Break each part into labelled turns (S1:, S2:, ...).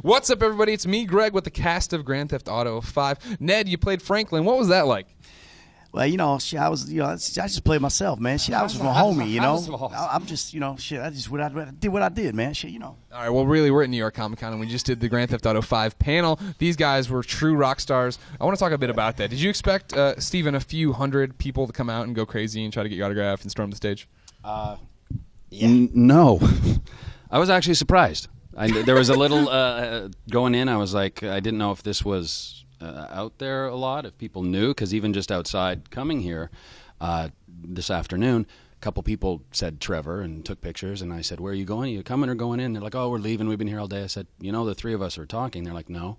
S1: What's up, everybody? It's me, Greg, with the cast of Grand Theft Auto 5. Ned, you played Franklin. What was that like?
S2: Well, I just played myself, man. I was with my homie, I'm just, I just did what I did, man.
S1: All right, well, really, we're at New York Comic Con, and we just did the Grand Theft Auto 5 panel. These guys were true rock stars. I want to talk a bit about that. Did you expect, Steven, a few hundred people to come out and go crazy and try to get your autograph and storm the stage?
S3: No. I was actually surprised. There was a little going in. I was like, I didn't know if this was out there a lot, if people knew, because even just outside coming here this afternoon, a couple people said Trevor and took pictures, and I said, where are you going? Are you coming or going in? They're like, oh, we're leaving. We've been here all day. I said, the three of us are talking. They're like, no.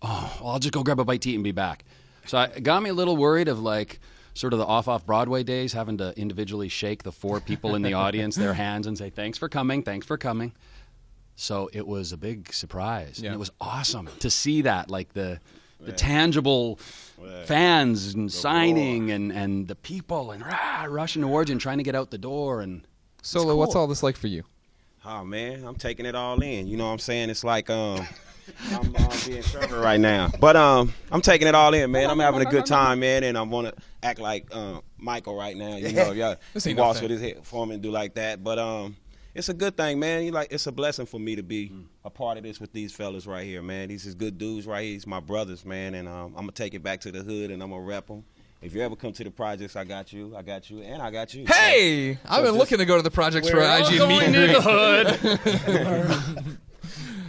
S3: Oh, well, I'll just go grab a bite to eat and be back. So it got me a little worried of like sort of the off Broadway days, having to individually shake the four people in the audience, their hands, and say, thanks for coming, thanks for coming. So it was a big surprise, and it was awesome to see that, like the tangible fans and signing and the people and rushing towards you and trying to get out the door. And
S1: Solo,
S3: cool.
S1: What's all this like for you?
S4: Oh, man, I'm taking it all in. You know what I'm saying? It's like I'm being Trevor right now. But I'm taking it all in, man. I'm having a good time, man, and I want to act like Michael right now. He walks with his head for me and do like that. But it's a good thing, man. It's a blessing for me to be a part of this with these fellas right here, man. These is good dudes right here. These my brothers, man, and I'm going to take it back to the hood, and I'm going to rep them. If you ever come to the projects, I got you, and I got you.
S1: Hey! I've been looking to go to the projects for IG meet and greet.
S3: the hood.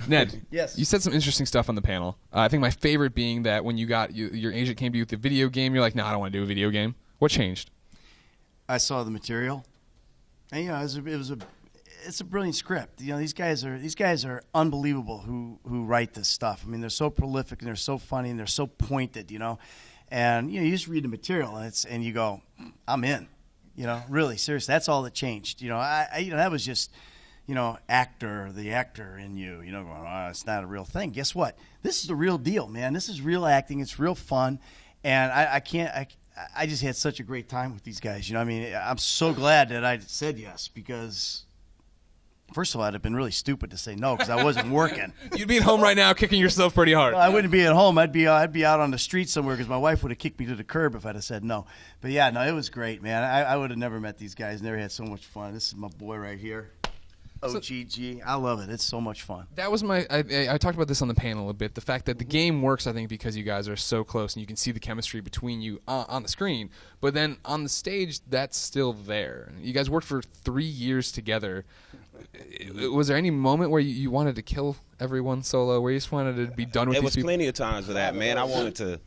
S1: Ned,
S2: yes.
S1: You said some interesting stuff on the panel. I think my favorite being that when you got your agent came to you with the video game, you're like, no, I don't want to do a video game. What changed?
S2: I saw the material, and it's a brilliant script. These guys are unbelievable who write this stuff. I mean, they're so prolific and they're so funny and they're so pointed, And you just read the material and you go, I'm in. Really, seriously, that's all that changed. That was just, the actor in you, going, oh, it's not a real thing. Guess what? This is the real deal, man. This is real acting. It's real fun. And I just had such a great time with these guys. I'm so glad that I said yes, because first of all, I'd have been really stupid to say no because I wasn't working.
S1: You'd be at home right now kicking yourself pretty hard.
S2: Well, I wouldn't be at home. I'd be out on the street somewhere because my wife would have kicked me to the curb if I'd have said no. But yeah, no, it was great, man. I would have never met these guys. Never had so much fun. This is my boy right here. OGG. I love it. It's so much fun.
S1: That was I talked about this on the panel a bit. The fact that the game works, I think, because you guys are so close and you can see the chemistry between you on the screen. But then on the stage, that's still there. You guys worked for 3 years together. Was there any moment where you wanted to kill everyone Solo, where you just wanted to be done with these people?
S4: There was plenty of times for that, man. I wanted to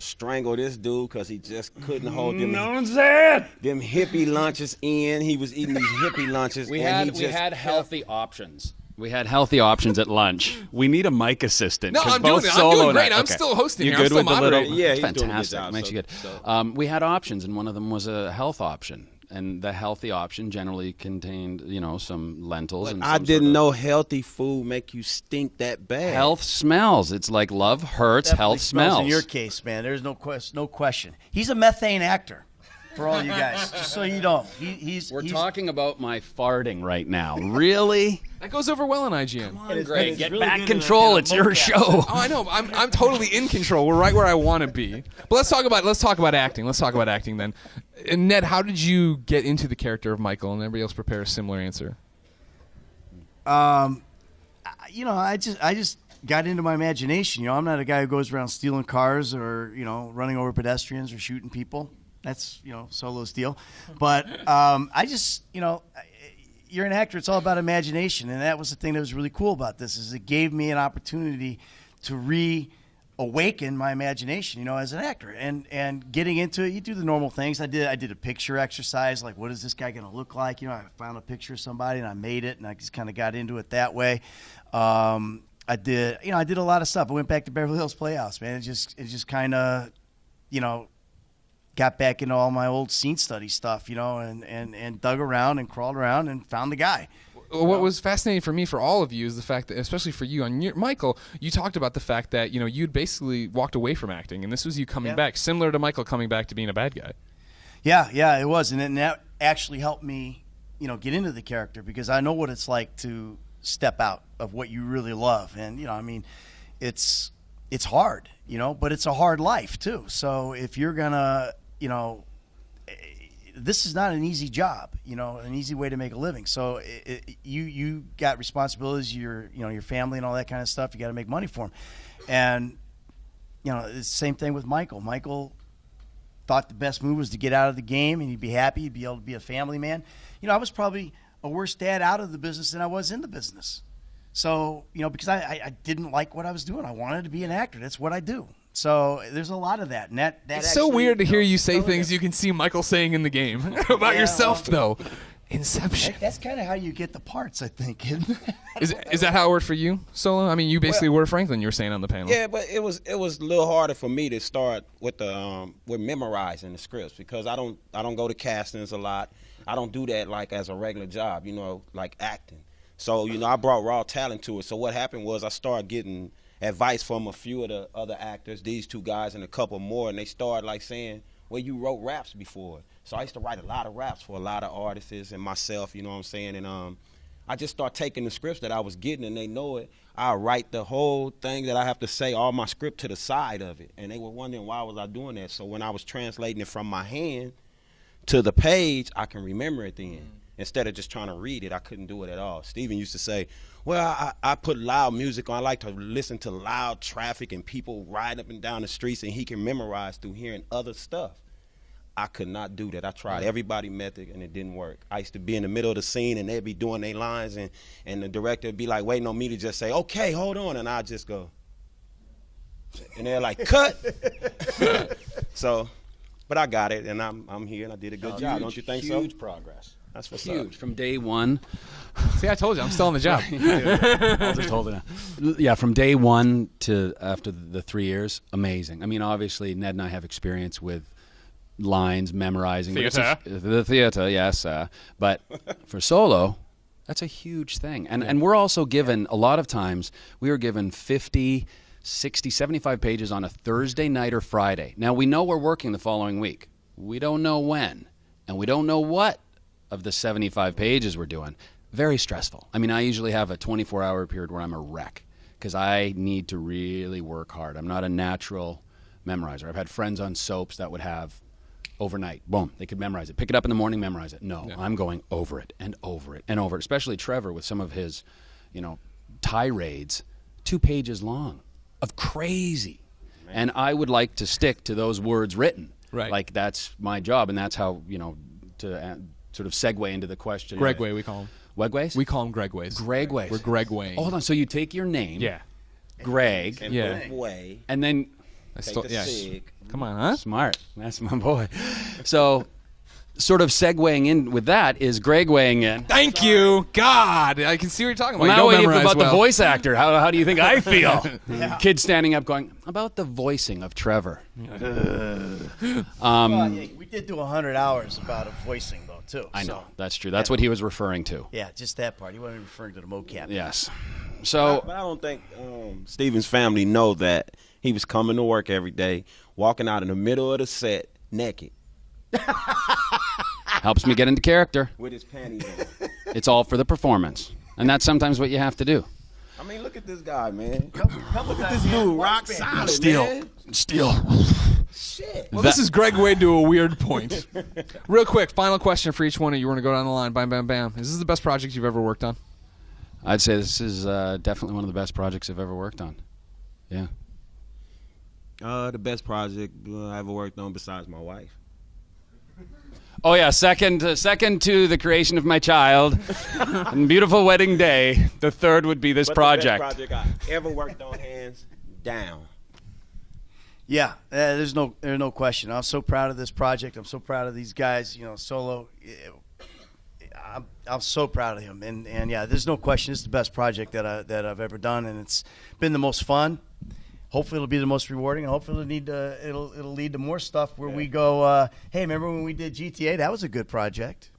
S4: strangle this dude because he just couldn't hold them hippie lunches in. He was eating these hippie lunches.
S3: We had healthy options. We had healthy options at lunch. We need a mic assistant.
S1: No, I'm doing great. I'm still hosting.
S3: You're good with the little.
S4: Yeah, he's
S3: fantastic.
S4: doing a good job,
S3: Makes you good. We had options, and one of them was a health option. And the healthy option generally contained, some lentils. And
S4: I didn't know healthy food make you stink that bad.
S3: Health smells. It's like love hurts,
S2: Definitely
S3: health smells.
S2: In your case, man, there's no question. He's a methane actor. For all you guys, just so you know,
S3: We're talking about my farting right now. Really?
S1: That goes over well on IGN.
S3: Come on, Greg, get really back control. It's your show.
S1: Oh, I know. I'm totally in control. We're right where I want to be. But let's talk about acting. Let's talk about acting then. And Ned, how did you get into the character of Michael? And everybody else prepare a similar answer.
S2: I just got into my imagination. I'm not a guy who goes around stealing cars or running over pedestrians or shooting people. That's Solo's deal. But I just you're an actor. It's all about imagination, and that was the thing that was really cool about this. Is it gave me an opportunity to reawaken my imagination, as an actor, and getting into it. You do the normal things. I did a picture exercise, like what is this guy going to look like? I found a picture of somebody and I made it, and I just kind of got into it that way. I did a lot of stuff. I went back to Beverly Hills Playhouse, man. It just kind of, got back into all my old scene study stuff, and dug around and crawled around and found the guy.
S1: What was fascinating for me, for all of you, is the fact that, especially for you, Michael, you talked about the fact that you'd basically walked away from acting, and this was you coming back, similar to Michael coming back to being a bad guy.
S2: Yeah, it was, and that actually helped me, get into the character, because I know what it's like to step out of what you really love. And, I mean, it's hard, but it's a hard life too. So if you're going to, this is not an easy job, an easy way to make a living. So you got responsibilities, your family and all that kind of stuff. You got to make money for them. And, it's the same thing with Michael. Michael thought the best move was to get out of the game and he'd be happy. He'd be able to be a family man. I was probably a worse dad out of the business than I was in the business. So, because I didn't like what I was doing. I wanted to be an actor. That's what I do. So there's a lot of that. And that
S1: it's
S2: actually,
S1: so weird to hear you say things you can see Michael saying in the game about yourself, though. Inception.
S2: That's kind of how you get the parts, I think.
S1: Is that how it worked for you, Solo? I mean, you basically were Franklin. You were saying on the panel.
S4: Yeah, but it was a little harder for me to start with with memorizing the scripts because I don't go to castings a lot. I don't do that like as a regular job, like acting. So I brought raw talent to it. So what happened was I started getting advice from a few of the other actors, these two guys and a couple more, and they started like saying, well, you wrote raps before. So I used to write a lot of raps for a lot of artists and myself, you know what I'm saying? And I just start taking the scripts that I was getting, and they know it. I write the whole thing that I have to say, all my script to the side of it. And they were wondering why was I doing that. So when I was translating it from my hand to the page, I can remember it then. Instead of just trying to read it, I couldn't do it at all. Steven used to say, well, I put loud music on. I like to listen to loud traffic and people riding up and down the streets, and he can memorize through hearing other stuff. I could not do that. I tried everybody method, and it didn't work. I used to be in the middle of the scene, and they'd be doing their lines, and the director would be like waiting on me to just say, okay, hold on, and I'd just go. And they're like, cut. So, but I got it, and I'm here, and I did a good job. Don't you think so?
S3: Huge progress.
S4: That's what's
S3: huge.
S4: up.
S3: From day one.
S1: See, I told you, I'm still on the job.
S3: I'll just hold it out. Yeah, from day one to after the 3 years, amazing. I mean, obviously, Ned and I have experience with lines, memorizing.
S1: Theater.
S3: The theater, yes. But for Solo, that's a huge thing. And we're also given, a lot of times, we were given 50, 60, 75 pages on a Thursday night or Friday. Now, we know we're working the following week. We don't know when, and we don't know what of the 75 pages we're doing. Very stressful. I mean, I usually have a 24-hour period where I'm a wreck because I need to really work hard. I'm not a natural memorizer. I've had friends on soaps that would have overnight, boom, they could memorize it. Pick it up in the morning, memorize it. No, I'm going over it and over it and over it, especially Trevor with some of his, tirades, 2 pages long of crazy. Man. And I would like to stick to those words written.
S1: Right.
S3: Like that's my job, and that's how, to sort of segue into the question.
S1: Gregway, we call him.
S3: Wegways?
S1: We call him Gregways.
S3: Gregways.
S1: We're Gregway.
S3: Hold on. So you take your name.
S1: Yeah.
S3: Greg.
S4: And way.
S3: And then.
S4: Sig.
S1: Come on, huh?
S3: Smart. That's my boy. So, sort of segueing in with that is Greg weighing in.
S1: Thank you, God. I can see what you're talking about.
S3: Well, now
S1: you don't
S3: about
S1: well.
S3: the voice actor. How do you think I feel? Kid standing up going, about the voicing of Trevor.
S2: We did do 100 hours about a voicing, though, too.
S3: I know. That's true. That's what he was referring to.
S2: Yeah, just that part. He wasn't referring to the mocap.
S3: Yes. So,
S4: but I don't think Steven's family know that he was coming to work every day, walking out in the middle of the set naked.
S3: Helps me get into character.
S4: With his panties on.
S3: It's all for the performance. And that's sometimes what you have to do.
S4: I mean, look at this guy, man.
S2: Look at
S4: This dude, rock solid, man.
S3: Still.
S4: Shit.
S1: Well, this is Greg Wade to a weird point. Real quick, final question for each one of you. We're going to go down the line. Bam, bam, bam. Is this the best project you've ever worked on?
S3: I'd say this is definitely one of the best projects I've ever worked on. Yeah.
S4: The best project I ever worked on besides my wife.
S3: Oh yeah, second to the creation of my child, and beautiful wedding day. The third would be this project.
S4: The best project I ever worked on, hands down.
S2: Yeah, there's no question. I'm so proud of this project. I'm so proud of these guys. Solo. I'm so proud of him, and yeah, there's no question. It's the best project that I've ever done, and it's been the most fun. Hopefully, it'll be the most rewarding. And hopefully, it'll lead to more stuff where we go. Hey, remember when we did GTA? That was a good project.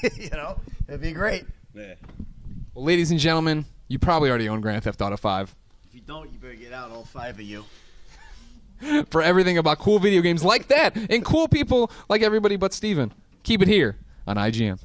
S2: It'd be great.
S4: Yeah.
S1: Well, ladies and gentlemen, you probably already own Grand Theft Auto 5.
S2: If you don't, you better get out, all 5 of you.
S1: For everything about cool video games like that and cool people like everybody but Steven, keep it here on IGN.